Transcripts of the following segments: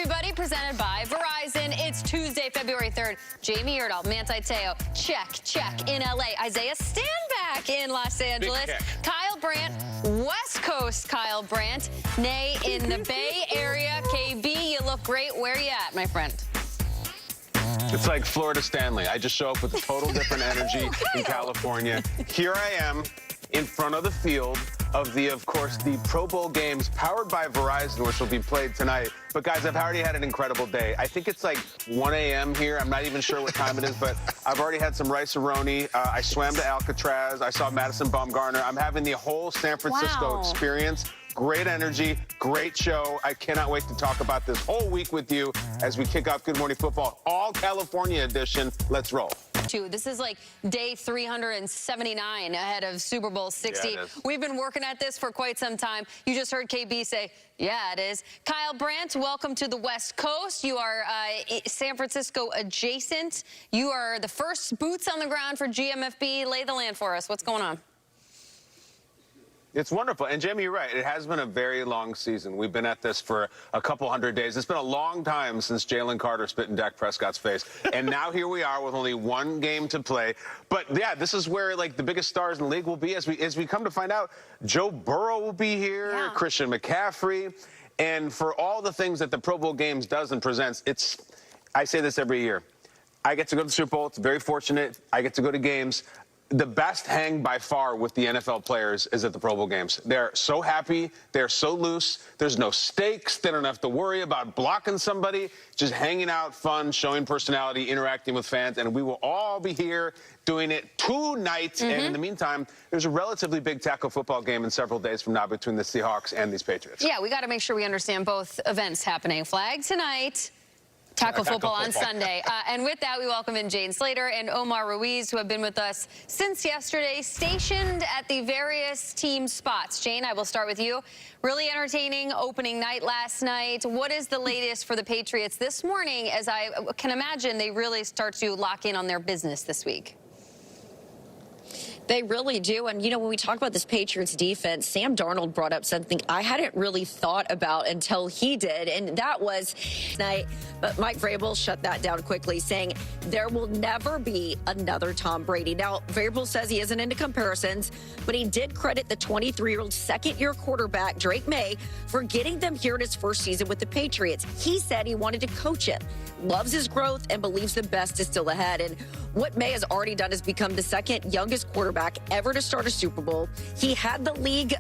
everybody, presented by Verizon. It's Tuesday, February 3rd. Jamie Erdahl, Manti Te'o, check in LA. Isaiah Stanback in Los Angeles. Kyle Brandt, West Coast Kyle Brandt. Nay in the Bay Area. KB, you look great. Where are you at, my friend? It's like Florida Stanley. I just show up with a total different energy in California. Here I am in front of the field of course, the Pro Bowl games powered by Verizon, which will be played tonight. But, guys, I've already had an incredible day. I think it's like 1 a.m. here. I'm not even sure what time it is, but I've already had some rice-a-roni. I swam to Alcatraz. I saw Madison Bumgarner. I'm having the whole San Francisco experience. Great energy, great show. I cannot wait to talk about this whole week with you as we kick off Good Morning Football, all California edition. Let's roll. This is like day 379 ahead of Super Bowl 60. Yeah, we've been working at this for quite some time. You just heard KB say, yeah, it is. Kyle Brandt, welcome to the West Coast. You are San Francisco adjacent. You are the first boots on the ground for GMFB. Lay the land for us. What's going on? It's wonderful. And, Jamie, you're right. It has been a very long season. We've been at this for a couple hundred days. It's been a long time since Jalen Carter spit in Dak Prescott's face. And now here we are with only one game to play. But, yeah, this is where, like, the biggest stars in the league will be. As we come to find out, Joe Burrow will be here, Christian McCaffrey. And for all the things that the Pro Bowl games does and presents, I say this every year. I get to go to the Super Bowl. It's very fortunate. I get to go to games. The best hang by far with the NFL players is at the Pro Bowl games. They're so happy. They're so loose. There's no stakes. They don't have to worry about blocking somebody. Just hanging out, fun, showing personality, interacting with fans. And we will all be here doing it tonight. And in the meantime, there's a relatively big tackle football game in several days from now between the Seahawks and these Patriots. Yeah, we got to make sure we understand both events happening. Flag tonight. Tackle football on Sunday. And with that, we welcome in Jane Slater and Omar Ruiz, who have been with us since yesterday, stationed at the various team spots. Jane, I will start with you. Really entertaining opening night last night. What is the latest for the Patriots this morning? As I can imagine, they really start to lock in on their business this week. They really do. And, you know, when we talk about this Patriots defense, Sam Darnold brought up something I hadn't really thought about until he did, and that was tonight. But Mike Vrabel shut that down quickly, saying there will never be another Tom Brady. Now, Vrabel says he isn't into comparisons, but he did credit the 23-year-old second-year quarterback, Drake Maye, for getting them here in his first season with the Patriots. He said he wanted to coach him, loves his growth, and believes the best is still ahead. And what Maye has already done is become the second youngest quarterback ever to start a Super Bowl. He had the league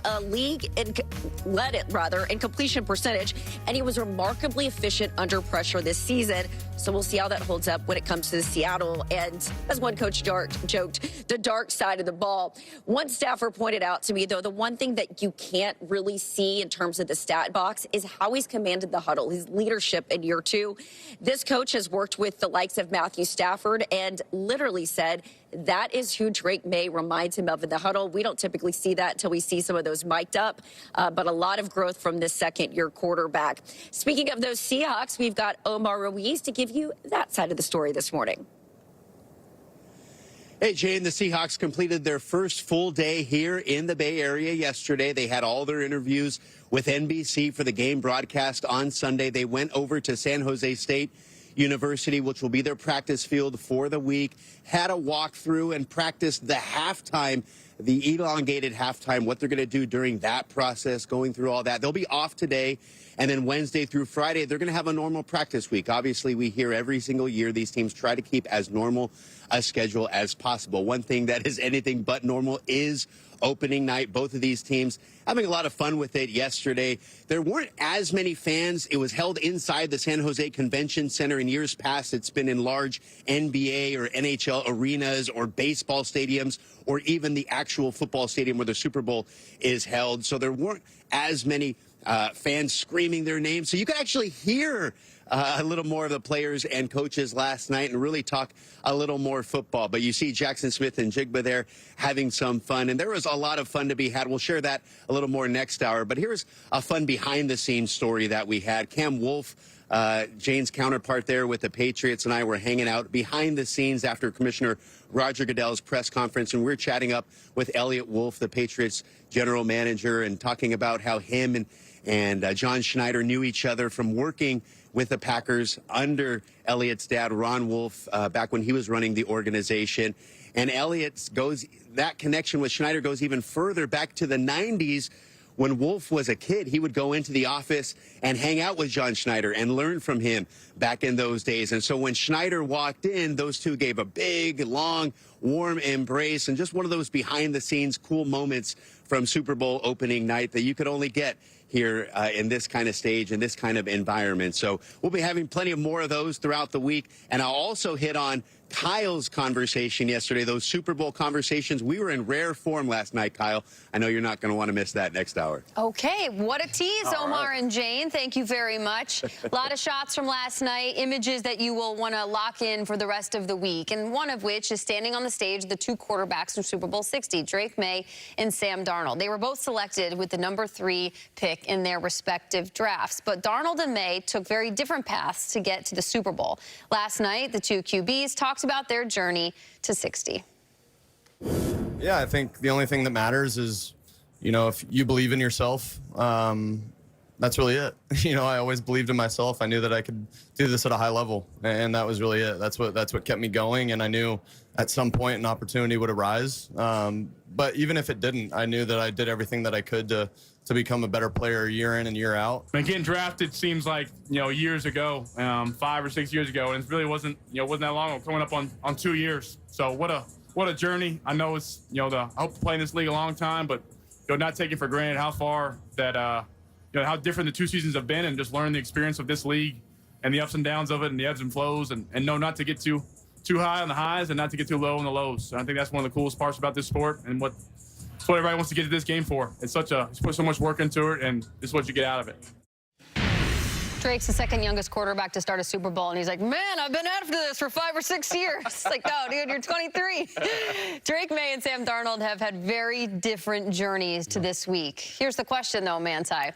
led it in completion percentage, and he was remarkably efficient under pressure this season. So we'll see how that holds up when it comes to Seattle. And as one coach joked, the dark side of the ball. One staffer pointed out to me, though, the one thing that you can't really see in terms of the stat box is how he's commanded the huddle, his leadership in year two. This coach has worked with the likes of Matthew Stafford and literally said that is who Drake Maye reminds him of in the huddle. We don't typically see that until we see some of those mic'd up, but a lot of growth from this second-year quarterback. Speaking of those Seahawks, we've got Omar Ruiz to give you that side of the story this morning. Hey, Jane, the Seahawks completed their first full day here in the Bay Area yesterday. They had all their interviews with NBC for the game broadcast on Sunday. They went over to San Jose State University, which will be their practice field for the week, had a walkthrough and practiced the halftime, the elongated halftime, what they're going to do during that process, going through all that. They'll be off today, and then Wednesday through Friday, they're going to have a normal practice week. Obviously, we hear every single year these teams try to keep as normal a schedule as possible. One thing that is anything but normal is opening night. Both of these teams having a lot of fun with it yesterday. There weren't as many fans. It was held inside the San Jose Convention Center. In years past, it's been in large NBA or NHL arenas or baseball stadiums or even the actual football stadium where the Super Bowl is held. So there weren't as many fans screaming their names. So you could actually hear a little more of the players and coaches last night and really talk a little more football. But you see Jackson Smith and Jigba there having some fun, and there was a lot of fun to be had. We'll share that a little more next hour. But here's a fun behind-the-scenes story that we had. Cam Wolfe, Jane's counterpart there with the Patriots, and I were hanging out behind the scenes after Commissioner Roger Goodell's press conference, and we're chatting up with Elliott Wolf, the Patriots general manager, and talking about how him and John Schneider knew each other from working with the Packers under Elliott's dad, Ron Wolf, back when he was running the organization. And that connection with Schneider goes even further back to the 90s. When Wolf was a kid, he would go into the office and hang out with John Schneider and learn from him back in those days. And so when Schneider walked in, those two gave a big, long, warm embrace, and just one of those behind-the-scenes cool moments from Super Bowl opening night that you could only get here in this kind of stage, in this kind of environment. So we'll be having plenty of more of those throughout the week. And I'll also hit on Kyle's conversation yesterday, those Super Bowl conversations. We were in rare form last night, Kyle. I know you're not going to want to miss that next hour. Okay, what a tease, Omar and Jane. Thank you very much. A lot of shots from last night, images that you will want to lock in for the rest of the week, and one of which is standing on the stage, the two quarterbacks from Super Bowl 60, Drake Maye and Sam Darnold. They were both selected with the number 3 pick in their respective drafts, but Darnold and Maye took very different paths to get to the Super Bowl. Last night, the two QBs talked about their journey to 60. Yeah, I think the only thing that matters is, you know, if you believe in yourself, that's really it. You know, I always believed in myself. I knew that I could do this at a high level, and that was really it. That's what kept me going, and I knew at some point an opportunity would arise. But even if it didn't, I knew that I did everything that I could to become a better player year in and year out. And getting drafted seems like, you know, years ago, 5 or 6 years ago, and it really wasn't that long ago, coming up on 2 years. So what a journey. I know it's, you know, I hope to play in this league a long time, but, you know, not taking for granted how far that, you know, how different the 2 seasons have been, and just learn the experience of this league and the ups and downs of it and the ebbs and flows, and know not to get too high on the highs and not to get too low on the lows. And I think that's one of the coolest parts about this sport, and what everybody wants to get to this game for. It's put so much work into it, and this is what you get out of it. Drake's the second youngest quarterback to start a Super Bowl, and he's like, man, I've been after this for 5 or 6 years. It's like, no, dude, you're 23. Drake Maye and Sam Darnold have had very different journeys to this week. Here's the question, though, Manti.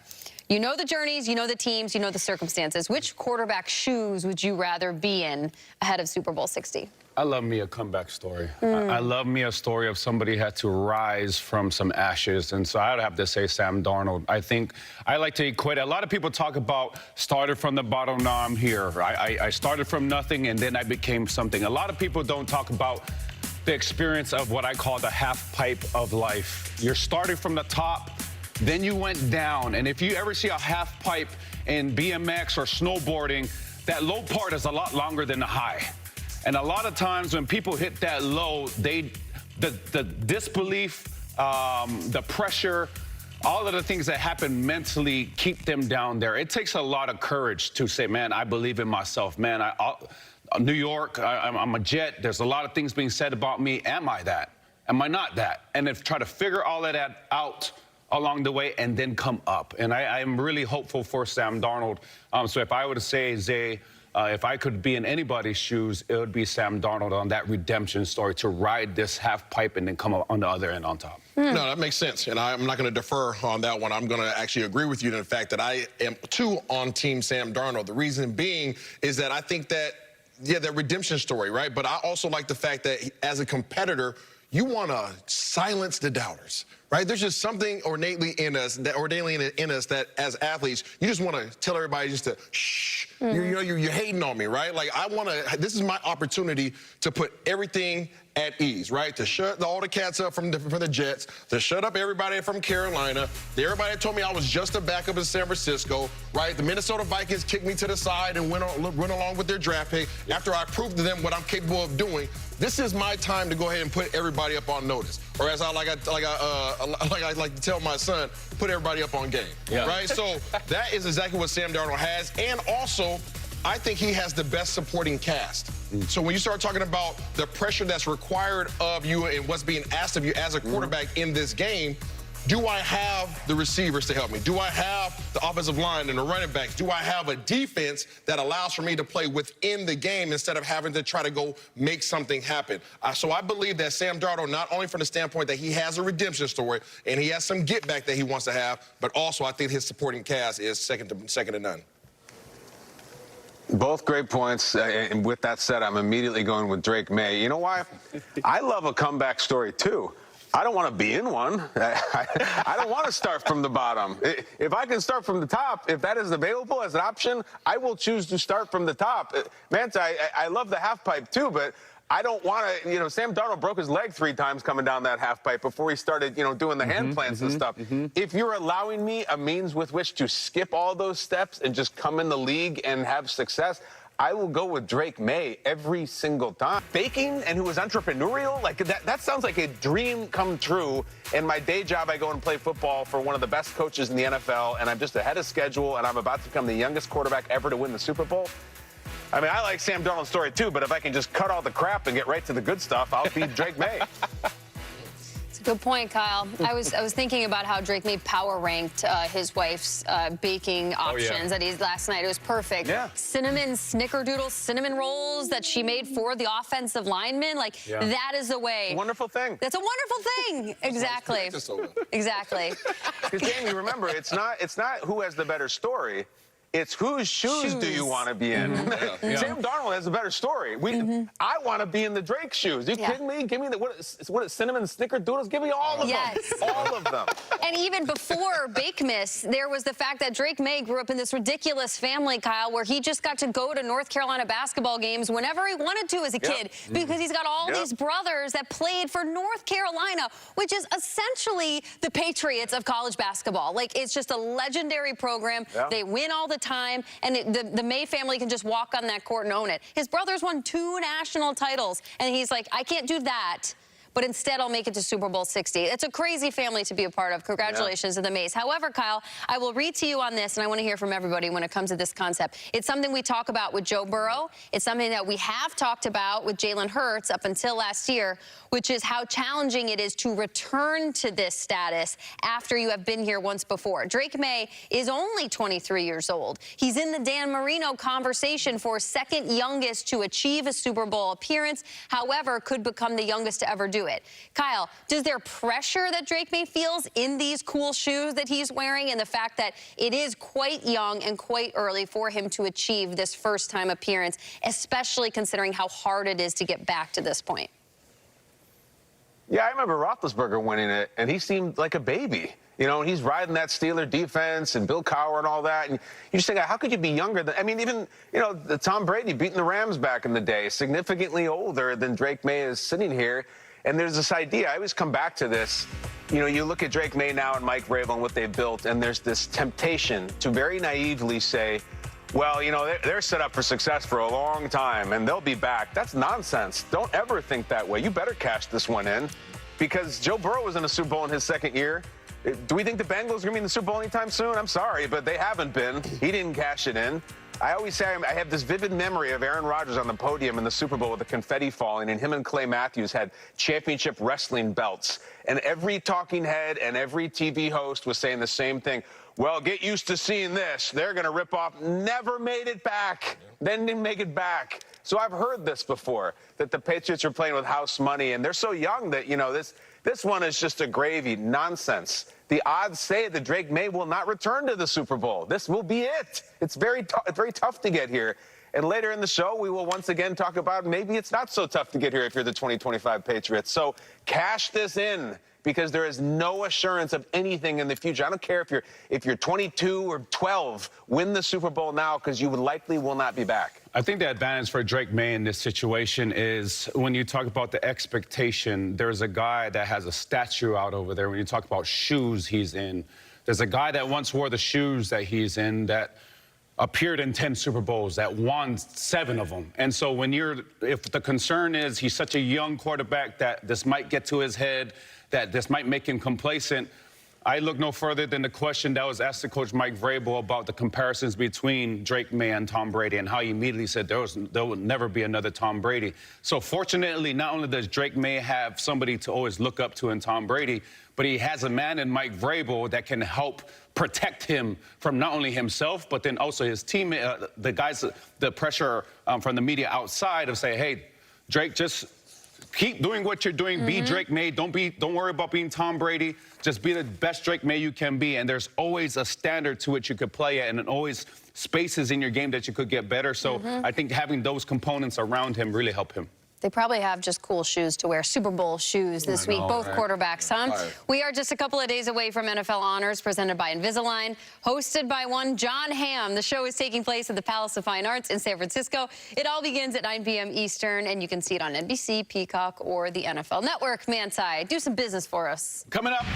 You know the journeys, you know the teams, you know the circumstances. Which quarterback shoes would you rather be in ahead of Super Bowl 60? I love me a comeback story. I love me a story of somebody had to rise from some ashes. And so I would have to say Sam Darnold. I think I like to equate. A lot of people talk about started from the bottom, now I'm here. I started from nothing and then I became something. A lot of people don't talk about the experience of what I call the half pipe of life. You're starting from the top, then you went down. And if you ever see a half pipe in BMX or snowboarding, that low part is a lot longer than the high. And a lot of times when people hit that low, the disbelief, the pressure, all of the things that happen mentally keep them down there. It takes a lot of courage to say, man, I believe in myself. Man, New York, I'm a Jet. There's a lot of things being said about me. Am I that? Am I not that? And then try to figure all of that out along the way and then come up. And I am really hopeful for Sam Darnold. So if I were to say, Zay, if I could be in anybody's shoes, it would be Sam Darnold on that redemption story, to ride this half pipe and then come up on the other end on top. No, that makes sense, and I'm not going to defer on that one. I'm going to actually agree with you in the fact that I am, too, on Team Sam Darnold. The reason being is that I think that, yeah, that redemption story, right? But I also like the fact that as a competitor, you want to silence the doubters, right? There's just something innately in us that as athletes, you just want to tell everybody just to shh. You're hating on me, right? Like, this is my opportunity to put everything at ease, right? To shut all the cats up from the Jets, to shut up everybody from Carolina, everybody that told me I was just a backup in San Francisco, right? The Minnesota Vikings kicked me to the side and went along with their draft pick after I proved to them what I'm capable of doing. This is my time to go ahead and put everybody up on notice, or as I like to tell my son, put everybody up on game, right? So that is exactly what Sam Darnold has, and also, I think he has the best supporting cast. So when you start talking about the pressure that's required of you and what's being asked of you as a quarterback in this game, do I have the receivers to help me? Do I have the offensive line and the running backs? Do I have a defense that allows for me to play within the game instead of having to try to go make something happen? So I believe that Sam Darnold, not only from the standpoint that he has a redemption story and he has some get back that he wants to have, but also I think his supporting cast is second to none. Both great points. And with that said, I'm immediately going with Drake Maye. You know why? I love a comeback story, too. I don't want to be in one. I don't want to start from the bottom. If I can start from the top, if that is available as an option, I will choose to start from the top. Manta, I love the half pipe too, but I don't want to, Sam Darnold broke his leg 3 times coming down that half pipe before he started, doing the hand plants and stuff. If you're allowing me a means with which to skip all those steps and just come in the league and have success, I will go with Drake Maye every single time. Baking and who was entrepreneurial, like that sounds like a dream come true. In my day job, I go and play football for one of the best coaches in the NFL, and I'm just ahead of schedule, and I'm about to become the youngest quarterback ever to win the Super Bowl. I mean, I like Sam Darnold's story too, but if I can just cut all the crap and get right to the good stuff, I'll be Drake Maye. Good point, Kyle. I was thinking about how Drake Maye power ranked his wife's baking options that last night. It was perfect. Yeah. Cinnamon snickerdoodle cinnamon rolls that she made for the offensive linemen. That is the way. Wonderful thing. That's a wonderful thing. Exactly. Exactly. Because Jamie, remember, it's not who has the better story. It's whose shoes do you want to be in? Sam Darnold has a better story. I want to be in the Drake shoes. Are you kidding me? Give me what is cinnamon snickerdoodles? Give me all of them. All of them. And even before Bakemas, there was the fact that Drake Maye grew up in this ridiculous family, Kyle, where he just got to go to North Carolina basketball games whenever he wanted to as a kid, because he's got all these brothers that played for North Carolina, which is essentially the Patriots of college basketball. It's just a legendary program. They win all the time, and the Maye family can just walk on that court and own it. His brothers won 2 national titles, and he's like, I can't do that, but instead I'll make it to Super Bowl 60. It's a crazy family to be a part of. Congratulations to the Mays. However, Kyle, I will read to you on this, and I want to hear from everybody when it comes to this concept. It's something we talk about with Joe Burrow. It's something that we have talked about with Jalen Hurts up until last year, which is how challenging it is to return to this status after you have been here once before. Drake Maye is only 23 years old. He's in the Dan Marino conversation for second youngest to achieve a Super Bowl appearance, however, could become the youngest to ever do it. Kyle, does there pressure that Drake Maye feels in these cool shoes that he's wearing, and the fact that it is quite young and quite early for him to achieve this first-time appearance, especially considering how hard it is to get back to this point? Yeah, I remember Roethlisberger winning it, and he seemed like a baby. He's riding that Steeler defense and Bill Cowher and all that. And you just think, how could you be younger than, even, Tom Brady beating the Rams back in the day, significantly older than Drake Maye is sitting here. And there's this idea, I always come back to this, you look at Drake Maye now and Mike Vrabel and what they've built, and there's this temptation to very naively say, well, they're set up for success for a long time, and they'll be back. That's nonsense. Don't ever think that way. You better cash this one in, because Joe Burrow was in a Super Bowl in his second year. Do we think the Bengals are going to be in the Super Bowl anytime soon? I'm sorry, but they haven't been. He didn't cash it in. I always say I have this vivid memory of Aaron Rodgers on the podium in the Super Bowl with the confetti falling, and him and Clay Matthews had championship wrestling belts. And every talking head and every TV host was saying the same thing. Well, get used to seeing this. They're going to rip off. Never made it back. Then didn't make it back. So I've heard this before, that the Patriots are playing with house money, and they're so young that, this one is just a gravy. Nonsense. The odds say that Drake Maye will not return to the Super Bowl. This will be it. It's very tough to get here. And later in the show, we will once again talk about maybe it's not so tough to get here if you're the 2025 Patriots. So cash this in, because there is no assurance of anything in the future. I don't care if you're 22 or 12, win the Super Bowl now, because you likely will not be back. I think the advantage for Drake Maye in this situation is when you talk about the expectation, there's a guy that has a statue out over there. When you talk about shoes he's in, there's a guy that once wore the shoes that he's in that appeared in 10 Super Bowls, that won 7 of them. And so if the concern is he's such a young quarterback that this might get to his head, that this might make him complacent, I look no further than the question that was asked to Coach Mike Vrabel about the comparisons between Drake Maye and Tom Brady, and how he immediately said there will never be another Tom Brady. So fortunately, not only does Drake Maye have somebody to always look up to in Tom Brady, but he has a man in Mike Vrabel that can help protect him from not only himself, but then also his teammate, the guys, the pressure from the media outside of saying, hey, Drake, just keep doing what you're doing. Be Drake Maye. Don't worry about being Tom Brady. Just be the best Drake Maye you can be. And there's always a standard to which you could play at, and always spaces in your game that you could get better. So I think having those components around him really help him. They probably have just cool shoes to wear, Super Bowl shoes this week, both quarterbacks, huh? Right. We are just a couple of days away from NFL honors presented by Invisalign, hosted by one John Hamm. The show is taking place at the Palace of Fine Arts in San Francisco. It all begins at 9 p.m. Eastern, and you can see it on NBC, Peacock, or the NFL Network. Mansai, do some business for us. Coming up,